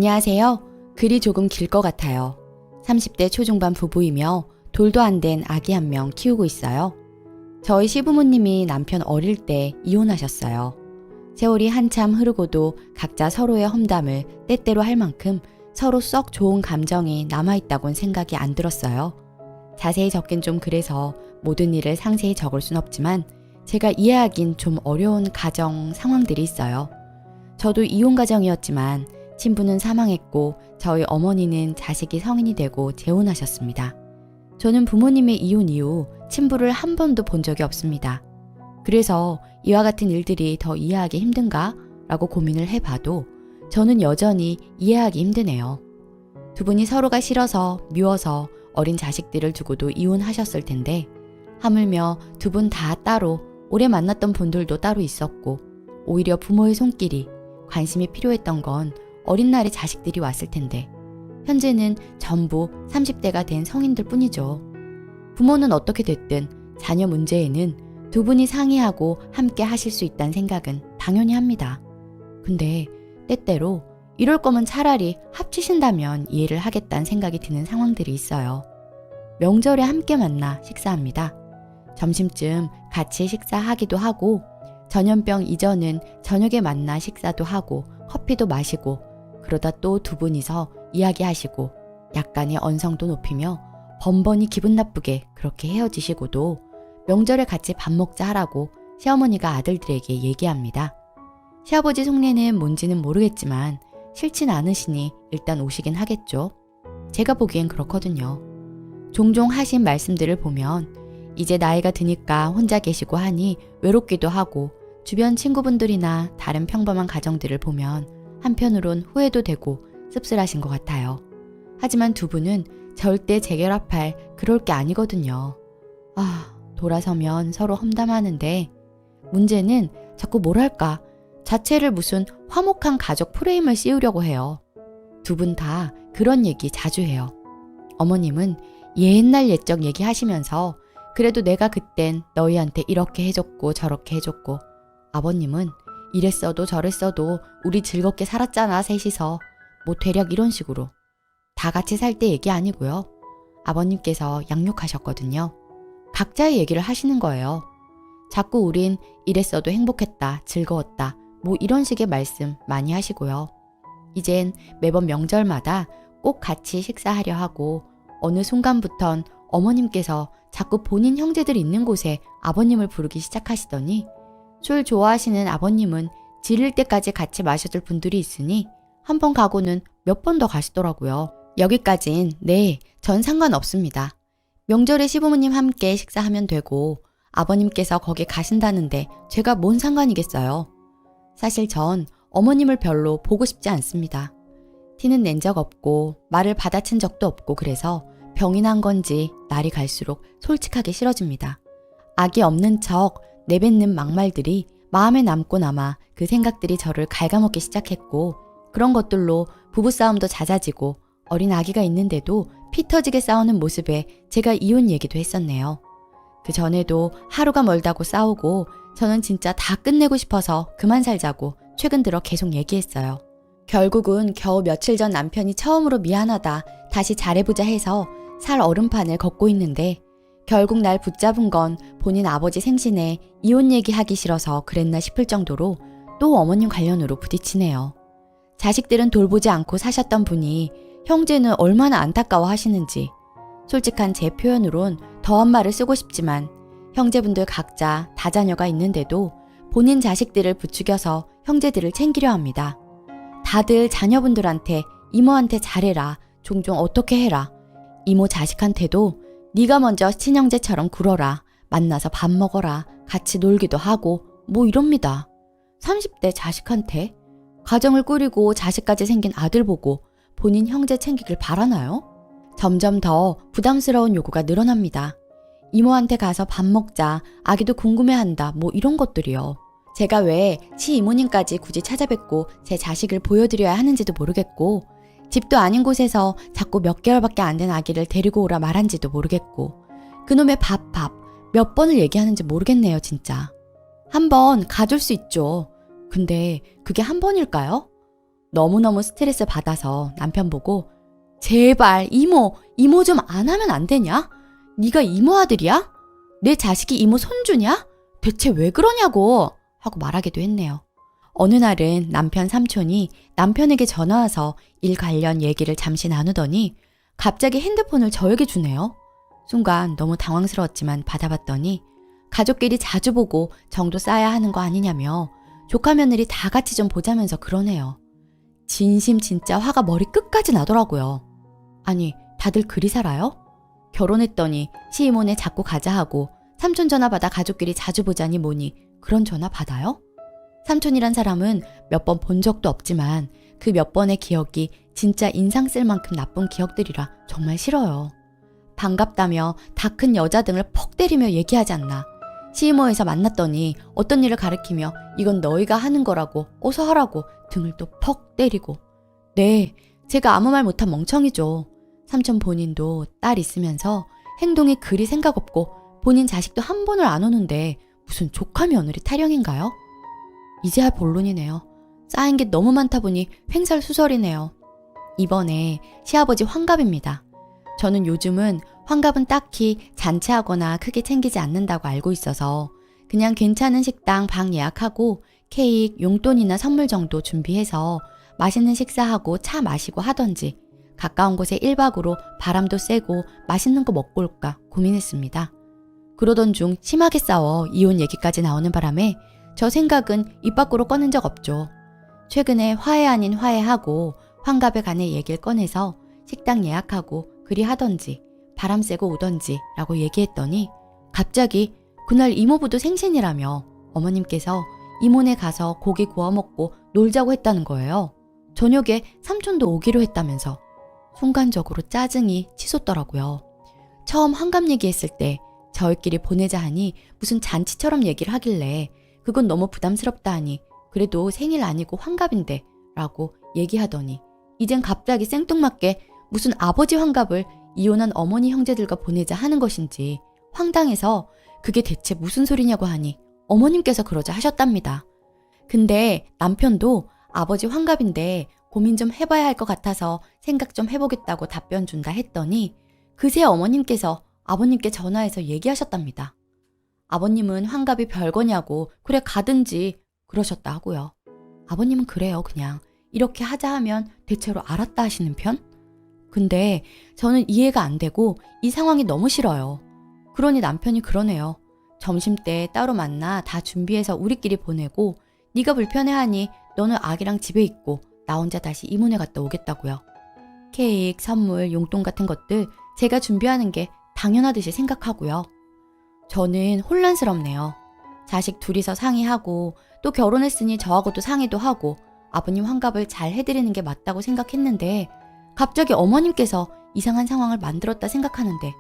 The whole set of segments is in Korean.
안녕하세요. 글이 조금 길 것 같아요. 30대 초중반 부부이며 돌도 안 된 아기 한 명 키우고 있어요. 저희 시부모님이 남편 어릴 때 이혼하셨어요. 세월이 한참 흐르고도 각자 서로의 험담을 때때로 할 만큼 서로 썩 좋은 감정이 남아있다곤 생각이 안 들었어요. 자세히 적긴 좀 그래서 모든 일을 상세히 적을 순 없지만 제가 이해하긴 좀 어려운 가정 상황들이 있어요. 저도 이혼 가정이었지만 친부는 사망했고 저희 어머니는 자식이 성인이 되고 재혼하셨습니다. 저는 부모님의 이혼 이후 친부를 한 번도 본 적이 없습니다. 그래서 이와 같은 일들이 더 이해하기 힘든가? 라고 고민을 해봐도 저는 여전히 이해하기 힘드네요. 두 분이 서로가 싫어서 미워서 어린 자식들을 두고도 이혼하셨을 텐데 하물며 두 분 다 따로 오래 만났던 분들도 따로 있었고 오히려 부모의 손길이 관심이 필요했던 건 어린 날에 자식들이 왔을 텐데 현재는 전부 30대가 된 성인들 뿐이죠. 부모는 어떻게 됐든 자녀 문제에는 두 분이 상의하고 함께 하실 수 있다는 생각은 당연히 합니다. 근데 때때로 이럴 거면 차라리 합치신다면 이해를 하겠다는 생각이 드는 상황들이 있어요. 명절에 함께 만나 식사합니다. 점심쯤 같이 식사하기도 하고 전염병 이전은 저녁에 만나 식사도 하고 커피도 마시고 그러다 또 두 분이서 이야기하시고 약간의 언성도 높이며 번번이 기분 나쁘게 그렇게 헤어지시고도 명절에 같이 밥 먹자 하라고 시어머니가 아들들에게 얘기합니다. 시아버지 속내는 뭔지는 모르겠지만 싫진 않으시니 일단 오시긴 하겠죠. 제가 보기엔 그렇거든요. 종종 하신 말씀들을 보면 이제 나이가 드니까 혼자 계시고 하니 외롭기도 하고 주변 친구분들이나 다른 평범한 가정들을 보면 한편으론 후회도 되고 씁쓸하신 것 같아요. 하지만 두 분은 절대 재결합할 그럴 게 아니거든요. 돌아서면 서로 험담하는데 문제는 자꾸 뭐랄까 자체를 무슨 화목한 가족 프레임을 씌우려고 해요. 두 분 다 그런 얘기 자주 해요. 어머님은 옛날 옛적 얘기하시면서 그래도 내가 그땐 너희한테 이렇게 해줬고 저렇게 해줬고 아버님은 이랬어도 저랬어도 우리 즐겁게 살았잖아 셋이서 뭐 대략 이런 식으로 다 같이 살 때 얘기 아니고요. 아버님께서 양육하셨거든요. 각자의 얘기를 하시는 거예요. 자꾸 우린 이랬어도 행복했다 즐거웠다 뭐 이런 식의 말씀 많이 하시고요. 이젠 매번 명절마다 꼭 같이 식사하려 하고 어느 순간부턴 어머님께서 자꾸 본인 형제들 있는 곳에 아버님을 부르기 시작하시더니 술 좋아하시는 아버님은 지릴 때까지 같이 마셔줄 분들이 있으니 한 번 가고는 몇 번 더 가시더라고요. 여기까진 네, 전 상관없습니다. 명절에 시부모님 함께 식사하면 되고 아버님께서 거기 가신다는데 제가 뭔 상관이겠어요. 사실 전 어머님을 별로 보고 싶지 않습니다. 티는 낸 적 없고 말을 받아친 적도 없고 그래서 병이 난 건지 날이 갈수록 솔직하게 싫어집니다. 악이 없는 척 내뱉는 막말들이 마음에 남고 남아 그 생각들이 저를 갉아먹기 시작했고 그런 것들로 부부싸움도 잦아지고 어린 아기가 있는데도 피 터지게 싸우는 모습에 제가 이혼 얘기도 했었네요. 그 전에도 하루가 멀다고 싸우고 저는 진짜 다 끝내고 싶어서 그만 살자고 최근 들어 계속 얘기했어요. 결국은 겨우 며칠 전 남편이 처음으로 미안하다 다시 잘해보자 해서 살 얼음판을 걷고 있는데 결국 날 붙잡은 건 본인 아버지 생신에 이혼 얘기하기 싫어서 그랬나 싶을 정도로 또 어머님 관련으로 부딪히네요. 자식들은 돌보지 않고 사셨던 분이 형제는 얼마나 안타까워 하시는지 솔직한 제 표현으론 더한 말을 쓰고 싶지만 형제분들 각자 다자녀가 있는데도 본인 자식들을 부추겨서 형제들을 챙기려 합니다. 다들 자녀분들한테 이모한테 잘해라 종종 어떻게 해라 이모 자식한테도 네가 먼저 친형제처럼 굴어라. 만나서 밥 먹어라. 같이 놀기도 하고 뭐 이럽니다. 30대 자식한테 가정을 꾸리고 자식까지 생긴 아들 보고 본인 형제 챙기길 바라나요? 점점 더 부담스러운 요구가 늘어납니다. 이모한테 가서 밥 먹자. 아기도 궁금해한다. 뭐 이런 것들이요. 제가 왜 시이모님까지 굳이 찾아뵙고 제 자식을 보여드려야 하는지도 모르겠고 집도 아닌 곳에서 자꾸 몇 개월밖에 안 된 아기를 데리고 오라 말한지도 모르겠고 그놈의 밥 몇 번을 얘기하는지 모르겠네요 진짜. 한 번 가줄 수 있죠. 근데 그게 한 번일까요? 너무너무 스트레스 받아서 남편 보고 제발 이모 좀 안 하면 안 되냐? 네가 이모 아들이야? 내 자식이 이모 손주냐? 대체 왜 그러냐고 하고 말하기도 했네요. 어느 날은 남편 삼촌이 남편에게 전화와서 일 관련 얘기를 잠시 나누더니 갑자기 핸드폰을 저에게 주네요. 순간 너무 당황스러웠지만 받아봤더니 가족끼리 자주 보고 정도 쌓아야 하는 거 아니냐며 조카 며느리 다 같이 좀 보자면서 그러네요. 진심 진짜 화가 머리 끝까지 나더라고요. 아니, 다들 그리 살아요? 결혼했더니 시이모네 자꾸 가자 하고 삼촌 전화 받아 가족끼리 자주 보자니 뭐니 그런 전화 받아요? 삼촌이란 사람은 몇 번 본 적도 없지만 그 몇 번의 기억이 진짜 인상 쓸 만큼 나쁜 기억들이라 정말 싫어요. 반갑다며 다 큰 여자 등을 퍽 때리며 얘기하지 않나. 시이모에서 만났더니 어떤 일을 가리키며 이건 너희가 하는 거라고 어서 하라고 등을 또 퍽 때리고. 네, 제가 아무 말 못한 멍청이죠. 삼촌 본인도 딸 있으면서 행동이 그리 생각 없고 본인 자식도 한 번을 안 오는데 무슨 조카 며느리 타령인가요? 이제야 본론이네요. 쌓인 게 너무 많다 보니 횡설수설이네요. 이번에 시아버지 환갑입니다. 저는 요즘은 환갑은 딱히 잔치하거나 크게 챙기지 않는다고 알고 있어서 그냥 괜찮은 식당 방 예약하고 케이크, 용돈이나 선물 정도 준비해서 맛있는 식사하고 차 마시고 하던지 가까운 곳에 1박으로 바람도 쐬고 맛있는 거 먹고 올까 고민했습니다. 그러던 중 심하게 싸워 이혼 얘기까지 나오는 바람에 저 생각은 입 밖으로 꺼낸 적 없죠. 최근에 화해 아닌 화해하고 환갑에 관해 얘기를 꺼내서 식당 예약하고 그리 하던지 바람 쐬고 오던지 라고 얘기했더니 갑자기 그날 이모부도 생신이라며 어머님께서 이모네 가서 고기 구워 먹고 놀자고 했다는 거예요. 저녁에 삼촌도 오기로 했다면서. 순간적으로 짜증이 치솟더라고요. 처음 환갑 얘기했을 때 저희끼리 보내자 하니 무슨 잔치처럼 얘기를 하길래 그건 너무 부담스럽다 하니 그래도 생일 아니고 환갑인데 라고 얘기하더니 이젠 갑자기 생뚱맞게 무슨 아버지 환갑을 이혼한 어머니 형제들과 보내자 하는 것인지 황당해서 그게 대체 무슨 소리냐고 하니 어머님께서 그러자 하셨답니다. 근데 남편도 아버지 환갑인데 고민 좀 해봐야 할 것 같아서 생각 좀 해보겠다고 답변 준다 했더니 그새 어머님께서 아버님께 전화해서 얘기하셨답니다. 아버님은 환갑이 별거냐고 그래 가든지 그러셨다 하고요. 아버님은 그래요 그냥 이렇게 하자 하면 대체로 알았다 하시는 편? 근데 저는 이해가 안 되고 이 상황이 너무 싫어요. 그러니 남편이 그러네요. 점심때 따로 만나 다 준비해서 우리끼리 보내고 네가 불편해하니 너는 아기랑 집에 있고 나 혼자 다시 이모네 갔다 오겠다고요. 케이크, 선물, 용돈 같은 것들 제가 준비하는 게 당연하듯이 생각하고요. 저는 혼란스럽네요. 자식 둘이서 상의하고 또 결혼했으니 저하고도 상의도 하고 아버님 환갑을 잘 해드리는 게 맞다고 생각했는데 갑자기 어머님께서 이상한 상황을 만들었다 생각하는데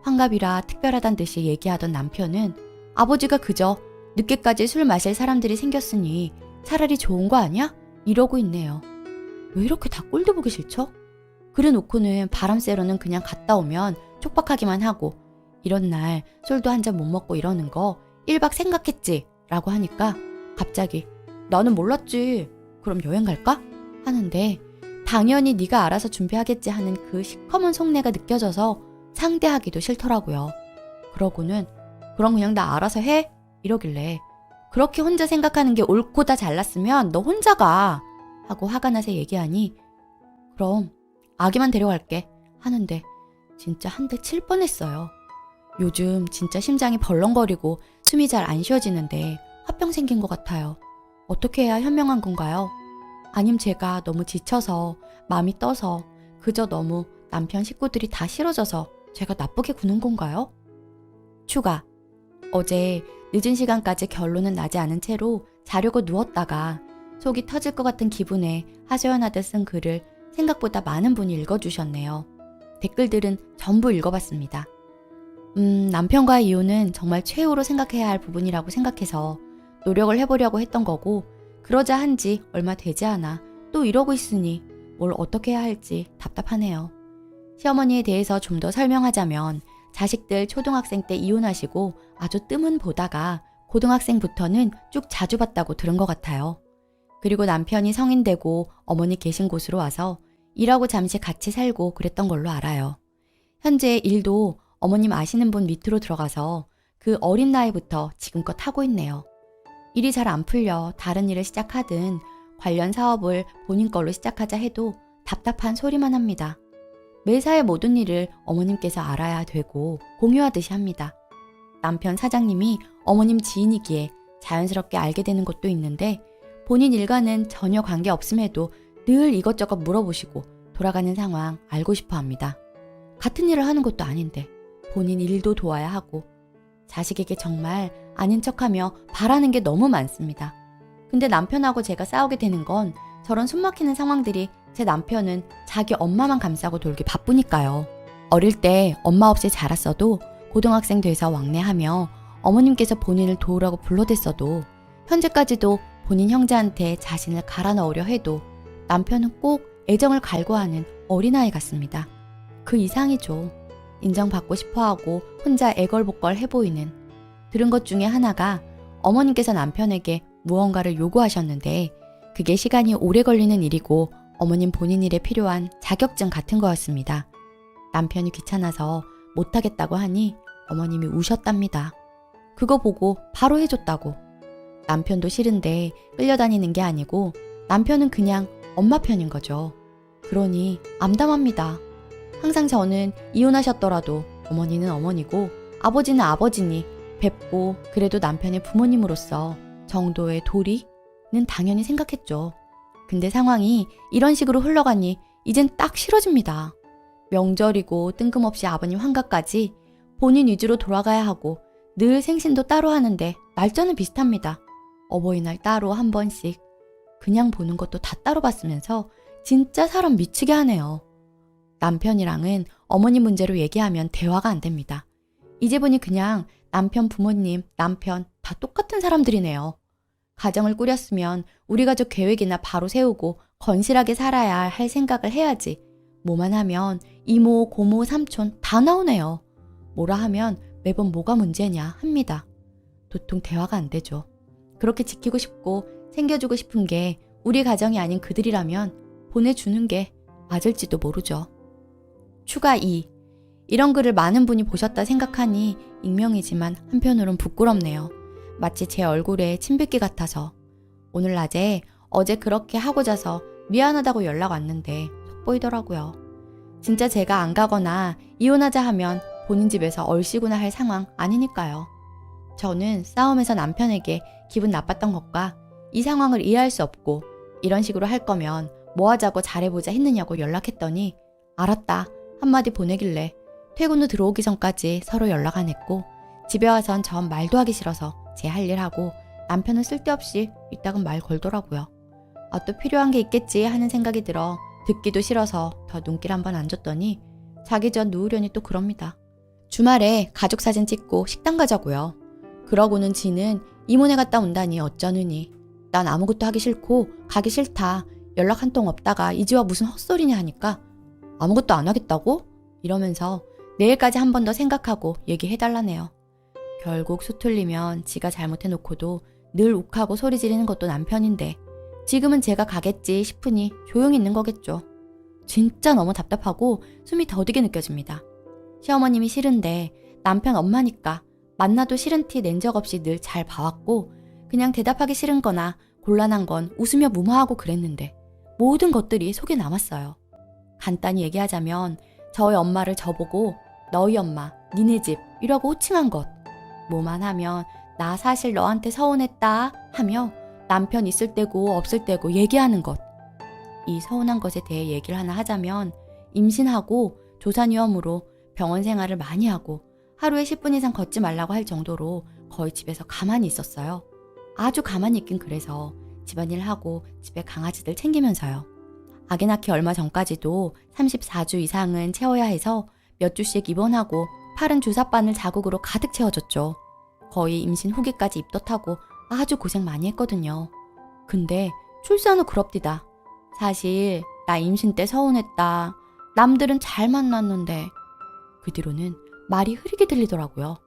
환갑이라 특별하단 듯이 얘기하던 남편은 아버지가 그저 늦게까지 술 마실 사람들이 생겼으니 차라리 좋은 거 아니야? 이러고 있네요. 왜 이렇게 다 꼴도 보기 싫죠? 그래 놓고는 바람 쐬러는 그냥 갔다 오면 촉박하기만 하고 이런 날 술도 한 잔 못 먹고 이러는 거 1박 생각했지? 라고 하니까 갑자기 나는 몰랐지. 그럼 여행 갈까? 하는데 당연히 네가 알아서 준비하겠지 하는 그 시커먼 속내가 느껴져서 상대하기도 싫더라고요. 그러고는 그럼 그냥 나 알아서 해? 이러길래 그렇게 혼자 생각하는 게 옳고 다 잘났으면 너 혼자 가 하고 화가 나서 얘기하니 그럼 아기만 데려갈게 하는데 진짜 한 대 칠 뻔했어요. 요즘 진짜 심장이 벌렁거리고 숨이 잘 안 쉬어지는데 화병 생긴 것 같아요. 어떻게 해야 현명한 건가요? 아님 제가 너무 지쳐서 마음이 떠서 그저 너무 남편 식구들이 다 싫어져서 제가 나쁘게 구는 건가요? 추가. 어제 늦은 시간까지 결론은 나지 않은 채로 자려고 누웠다가 속이 터질 것 같은 기분에 하소연하듯 쓴 글을 생각보다 많은 분이 읽어주셨네요. 댓글들은 전부 읽어봤습니다. 남편과의 이혼은 정말 최후로 생각해야 할 부분이라고 생각해서 노력을 해보려고 했던 거고 그러자 한지 얼마 되지 않아 또 이러고 있으니 뭘 어떻게 해야 할지 답답하네요. 시어머니에 대해서 좀 더 설명하자면 자식들 초등학생 때 이혼하시고 아주 뜸은 보다가 고등학생부터는 쭉 자주 봤다고 들은 것 같아요. 그리고 남편이 성인 되고 어머니 계신 곳으로 와서 일하고 잠시 같이 살고 그랬던 걸로 알아요. 현재 일도 어머님 아시는 분 밑으로 들어가서 그 어린 나이부터 지금껏 하고 있네요. 일이 잘 안 풀려 다른 일을 시작하든 관련 사업을 본인 걸로 시작하자 해도 답답한 소리만 합니다. 매사의 모든 일을 어머님께서 알아야 되고 공유하듯이 합니다. 남편 사장님이 어머님 지인이기에 자연스럽게 알게 되는 것도 있는데 본인 일과는 전혀 관계없음에도 늘 이것저것 물어보시고 돌아가는 상황 알고 싶어 합니다. 같은 일을 하는 것도 아닌데 본인 일도 도와야 하고 자식에게 정말 아닌 척하며 바라는 게 너무 많습니다. 근데 남편하고 제가 싸우게 되는 건 저런 숨막히는 상황들이 제 남편은 자기 엄마만 감싸고 돌기 바쁘니까요. 어릴 때 엄마 없이 자랐어도 고등학생 돼서 왕래하며 어머님께서 본인을 도우라고 불러댔어도 현재까지도 본인 형제한테 자신을 갈아 넣으려 해도 남편은 꼭 애정을 갈구하는 어린아이 같습니다. 그 이상이죠. 인정받고 싶어하고 혼자 애걸복걸 해보이는. 들은 것 중에 하나가 어머님께서 남편에게 무언가를 요구하셨는데 그게 시간이 오래 걸리는 일이고 어머님 본인 일에 필요한 자격증 같은 거였습니다. 남편이 귀찮아서 못하겠다고 하니 어머님이 우셨답니다. 그거 보고 바로 해줬다고. 남편도 싫은데 끌려다니는 게 아니고 남편은 그냥 엄마 편인 거죠. 그러니 암담합니다. 항상 저는 이혼하셨더라도 어머니는 어머니고 아버지는 아버지니 뵙고 그래도 남편의 부모님으로서 정도의 도리는 당연히 생각했죠. 근데 상황이 이런 식으로 흘러가니 이젠 딱 싫어집니다. 명절이고 뜬금없이 아버님 환갑까지 본인 위주로 돌아가야 하고 늘 생신도 따로 하는데 날짜는 비슷합니다. 어버이날 따로 한 번씩. 그냥 보는 것도 다 따로 봤으면서 진짜 사람 미치게 하네요. 남편이랑은 어머니 문제로 얘기하면 대화가 안 됩니다. 이제 보니 그냥 남편 부모님, 남편 다 똑같은 사람들이네요. 가정을 꾸렸으면 우리 가족 계획이나 바로 세우고 건실하게 살아야 할 생각을 해야지. 뭐만 하면 이모, 고모, 삼촌 다 나오네요. 뭐라 하면 매번 뭐가 문제냐 합니다. 도통 대화가 안 되죠. 그렇게 지키고 싶고 챙겨주고 싶은 게 우리 가정이 아닌 그들이라면 보내주는 게 맞을지도 모르죠. 추가 2. 이런 글을 많은 분이 보셨다 생각하니 익명이지만 한편으론 부끄럽네요. 마치 제 얼굴에 침 뱉기 같아서. 오늘 낮에 어제 그렇게 하고 자서 미안하다고 연락 왔는데 속보이더라고요. 진짜 제가 안 가거나 이혼하자 하면 본인 집에서 얼씨구나 할 상황 아니니까요. 저는 싸움에서 남편에게 기분 나빴던 것과 이 상황을 이해할 수 없고 이런 식으로 할 거면 뭐 하자고 잘해보자 했느냐고 연락했더니 알았다 한마디 보내길래 퇴근 후 들어오기 전까지 서로 연락 안 했고 집에 와선 전 말도 하기 싫어서 제 할 일 하고 남편은 쓸데없이 이따금 말 걸더라고요. 아, 또 필요한 게 있겠지 하는 생각이 들어 듣기도 싫어서 더 눈길 한번 안 줬더니 자기 전 누우려니 또 그럽니다. 주말에 가족 사진 찍고 식당 가자고요. 그러고는 지는 이모네 갔다 온다니 어쩌느니 난 아무것도 하기 싫고 가기 싫다. 연락 한 통 없다가 이제 와 무슨 헛소리냐 하니까 아무것도 안 하겠다고? 이러면서 내일까지 한 번 더 생각하고 얘기해달라네요. 결국 수틀리면 지가 잘못해놓고도 늘 욱하고 소리 지르는 것도 남편인데 지금은 제가 가겠지 싶으니 조용히 있는 거겠죠. 진짜 너무 답답하고 숨이 더디게 느껴집니다. 시어머님이 싫은데 남편 엄마니까 만나도 싫은 티 낸 적 없이 늘 잘 봐왔고 그냥 대답하기 싫은 거나 곤란한 건 웃으며 무마하고 그랬는데 모든 것들이 속에 남았어요. 간단히 얘기하자면 저희 엄마를 저보고 너희 엄마, 니네 집 이라고 호칭한 것. 뭐만 하면 나 사실 너한테 서운했다 하며 남편 있을 때고 없을 때고 얘기하는 것. 이 서운한 것에 대해 얘기를 하나 하자면 임신하고 조산위험으로 병원 생활을 많이 하고 하루에 10분 이상 걷지 말라고 할 정도로 거의 집에서 가만히 있었어요. 아주 가만히 있긴 그래서 집안일 하고 집에 강아지들 챙기면서요. 아기 낳기 얼마 전까지도 34주 이상은 채워야 해서 몇 주씩 입원하고 팔은 주사바늘 자국으로 가득 채워졌죠. 거의 임신 후기까지 입덧하고 아주 고생 많이 했거든요. 근데 출산 후 그럽디다. 사실 나 임신 때 서운했다. 남들은 잘 만났는데. 그 뒤로는 말이 흐리게 들리더라고요.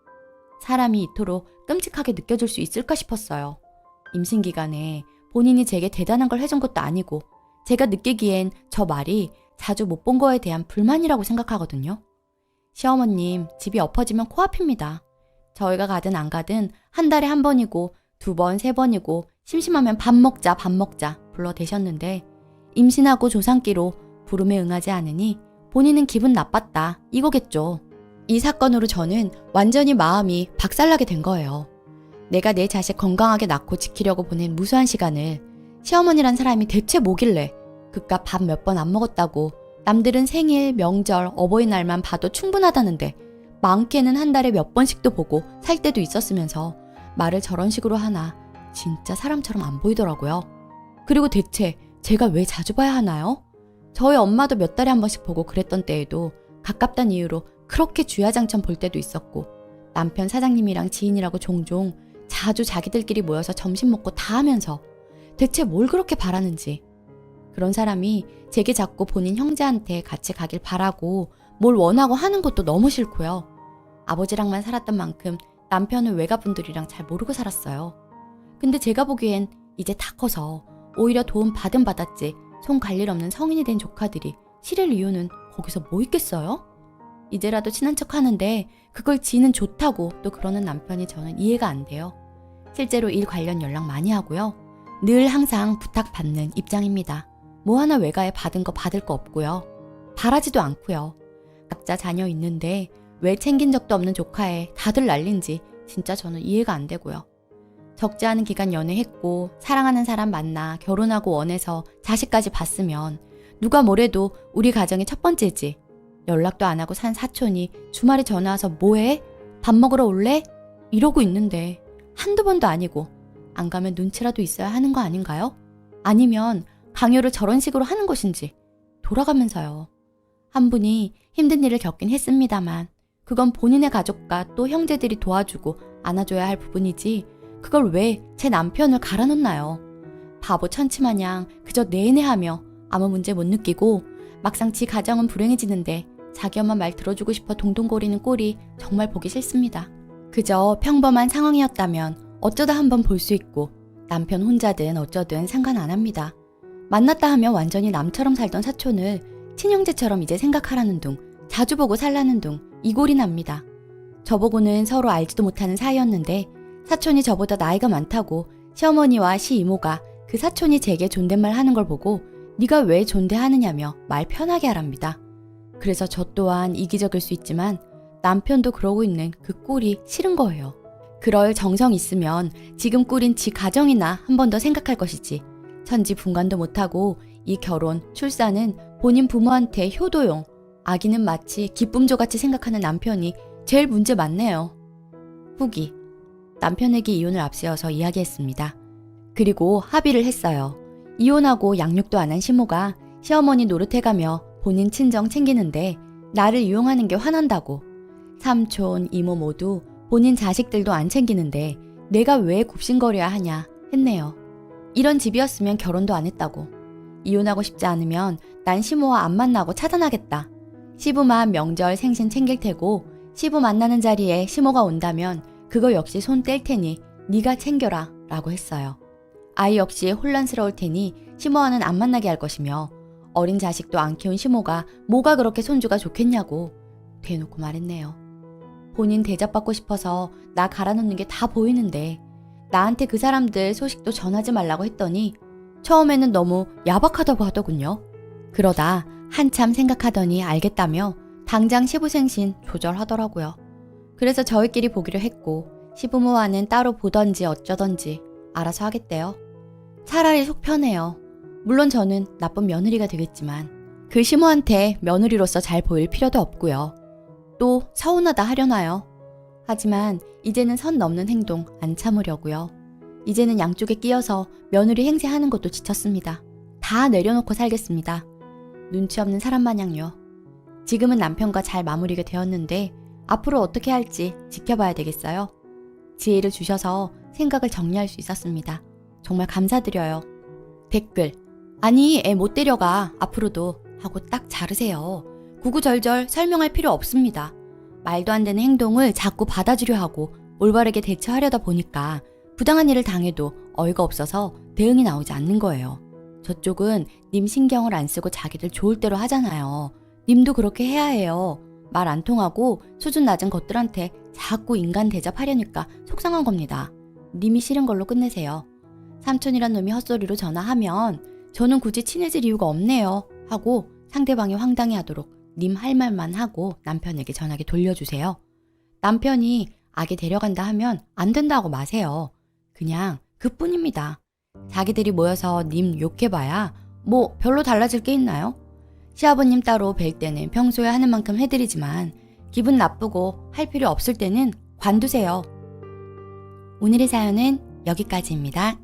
사람이 이토록 끔찍하게 느껴질 수 있을까 싶었어요. 임신 기간에 본인이 제게 대단한 걸 해준 것도 아니고 제가 느끼기엔 저 말이 자주 못 본 거에 대한 불만이라고 생각하거든요. 시어머님, 집이 엎어지면 코앞입니다. 저희가 가든 안 가든 한 달에 한 번이고 2번, 3번이고 심심하면 밥 먹자 불러대셨는데 임신하고 조산기로 부름에 응하지 않으니 본인은 기분 나빴다 이거겠죠. 이 사건으로 저는 완전히 마음이 박살나게 된 거예요. 내가 내 자식 건강하게 낳고 지키려고 보낸 무수한 시간을 시어머니란 사람이 대체 뭐길래 그깟 밥 몇 번 안 먹었다고 남들은 생일, 명절, 어버이날만 봐도 충분하다는데 많게는 한 달에 몇 번씩도 보고 살 때도 있었으면서 말을 저런 식으로 하나 진짜 사람처럼 안 보이더라고요. 그리고 대체 제가 왜 자주 봐야 하나요? 저희 엄마도 몇 달에 한 번씩 보고 그랬던 때에도 가깝단 이유로 그렇게 주야장천 볼 때도 있었고 남편 사장님이랑 지인이라고 종종 자주 자기들끼리 모여서 점심 먹고 다 하면서 대체 뭘 그렇게 바라는지 그런 사람이 제게 자꾸 본인 형제한테 같이 가길 바라고 뭘 원하고 하는 것도 너무 싫고요. 아버지랑만 살았던 만큼 남편은 외가분들이랑 잘 모르고 살았어요. 근데 제가 보기엔 이제 다 커서 오히려 도움 받았지 손 갈 일 없는 성인이 된 조카들이 싫을 이유는 거기서 뭐 있겠어요? 이제라도 친한 척 하는데 그걸 지는 좋다고 또 그러는 남편이 저는 이해가 안 돼요. 실제로 일 관련 연락 많이 하고요. 늘 항상 부탁받는 입장입니다. 뭐 하나 외가에 받은 거 받을 거 없고요. 바라지도 않고요. 각자 자녀 있는데 왜 챙긴 적도 없는 조카에 다들 난린지 진짜 저는 이해가 안 되고요. 적지 않은 기간 연애했고 사랑하는 사람 만나 결혼하고 원해서 자식까지 봤으면 누가 뭐래도 우리 가정의 첫 번째지. 연락도 안 하고 산 사촌이 주말에 전화와서 뭐해? 밥 먹으러 올래? 이러고 있는데 한두 번도 아니고 안 가면 눈치라도 있어야 하는 거 아닌가요? 아니면 강요를 저런 식으로 하는 것인지 돌아가면서요. 한 분이 힘든 일을 겪긴 했습니다만 그건 본인의 가족과 또 형제들이 도와주고 안아줘야 할 부분이지 그걸 왜 제 남편을 갈아놓나요? 바보 천치마냥 그저 내내하며 아무 문제 못 느끼고 막상 지 가정은 불행해지는데 자기 엄마 말 들어주고 싶어 동동거리는 꼴이 정말 보기 싫습니다. 그저 평범한 상황이었다면 어쩌다 한번 볼 수 있고 남편 혼자든 어쩌든 상관 안 합니다. 만났다 하면 완전히 남처럼 살던 사촌을 친형제처럼 이제 생각하라는 둥, 자주 보고 살라는 둥, 이골이 납니다. 저보고는 서로 알지도 못하는 사이였는데 사촌이 저보다 나이가 많다고 시어머니와 시이모가 그 사촌이 제게 존댓말 하는 걸 보고 네가 왜 존대하느냐며 말 편하게 하랍니다. 그래서 저 또한 이기적일 수 있지만 남편도 그러고 있는 그 꼴이 싫은 거예요. 그럴 정성 있으면 지금 꾸린 지 가정이나 한 번 더 생각할 것이지 천지분간도 못하고 이 결혼, 출산은 본인 부모한테 효도용, 아기는 마치 기쁨조같이 생각하는 남편이 제일 문제 많네요. 후기, 남편에게 이혼을 앞세워서 이야기했습니다. 그리고 합의를 했어요. 이혼하고 양육도 안 한 시모가 시어머니 노릇해가며 본인 친정 챙기는데 나를 이용하는 게 화난다고. 삼촌, 이모 모두 본인 자식들도 안 챙기는데 내가 왜 굽신거려야 하냐 했네요. 이런 집이었으면 결혼도 안 했다고. 이혼하고 싶지 않으면 난 시모와 안 만나고 차단하겠다. 시부만 명절 생신 챙길 테고 시부 만나는 자리에 시모가 온다면 그거 역시 손 뗄 테니 네가 챙겨라 라고 했어요. 아이 역시 혼란스러울 테니 시모와는 안 만나게 할 것이며 어린 자식도 안 키운 시모가 뭐가 그렇게 손주가 좋겠냐고 대놓고 말했네요. 본인 대접받고 싶어서 나 갈아놓는 게 다 보이는데 나한테 그 사람들 소식도 전하지 말라고 했더니 처음에는 너무 야박하다고 하더군요. 그러다 한참 생각하더니 알겠다며 당장 시부생신 조절하더라고요. 그래서 저희끼리 보기로 했고 시부모와는 따로 보던지 어쩌던지 알아서 하겠대요. 차라리 속 편해요. 물론 저는 나쁜 며느리가 되겠지만 그 시모한테 며느리로서 잘 보일 필요도 없고요. 또 서운하다 하려나요? 하지만 이제는 선 넘는 행동 안 참으려고요. 이제는 양쪽에 끼어서 며느리 행세하는 것도 지쳤습니다. 다 내려놓고 살겠습니다. 눈치 없는 사람 마냥요. 지금은 남편과 잘 마무리가 되었는데 앞으로 어떻게 할지 지켜봐야 되겠어요. 지혜를 주셔서 생각을 정리할 수 있었습니다. 정말 감사드려요. 댓글, 아니 애 못 데려가 앞으로도 하고 딱 자르세요. 구구절절 설명할 필요 없습니다. 말도 안 되는 행동을 자꾸 받아주려 하고 올바르게 대처하려다 보니까 부당한 일을 당해도 어이가 없어서 대응이 나오지 않는 거예요. 저쪽은 님 신경을 안 쓰고 자기들 좋을 대로 하잖아요. 님도 그렇게 해야 해요. 말 안 통하고 수준 낮은 것들한테 자꾸 인간 대접하려니까 속상한 겁니다. 님이 싫은 걸로 끝내세요. 삼촌이란 놈이 헛소리로 전화하면 저는 굳이 친해질 이유가 없네요 하고 상대방이 황당해하도록 님 할 말만 하고 남편에게 전화기 돌려주세요. 남편이 아기 데려간다 하면 안 된다고 마세요. 그냥 그뿐입니다. 자기들이 모여서 님 욕해봐야 뭐 별로 달라질 게 있나요? 시아버님 따로 뵐 때는 평소에 하는 만큼 해드리지만 기분 나쁘고 할 필요 없을 때는 관두세요. 오늘의 사연은 여기까지입니다.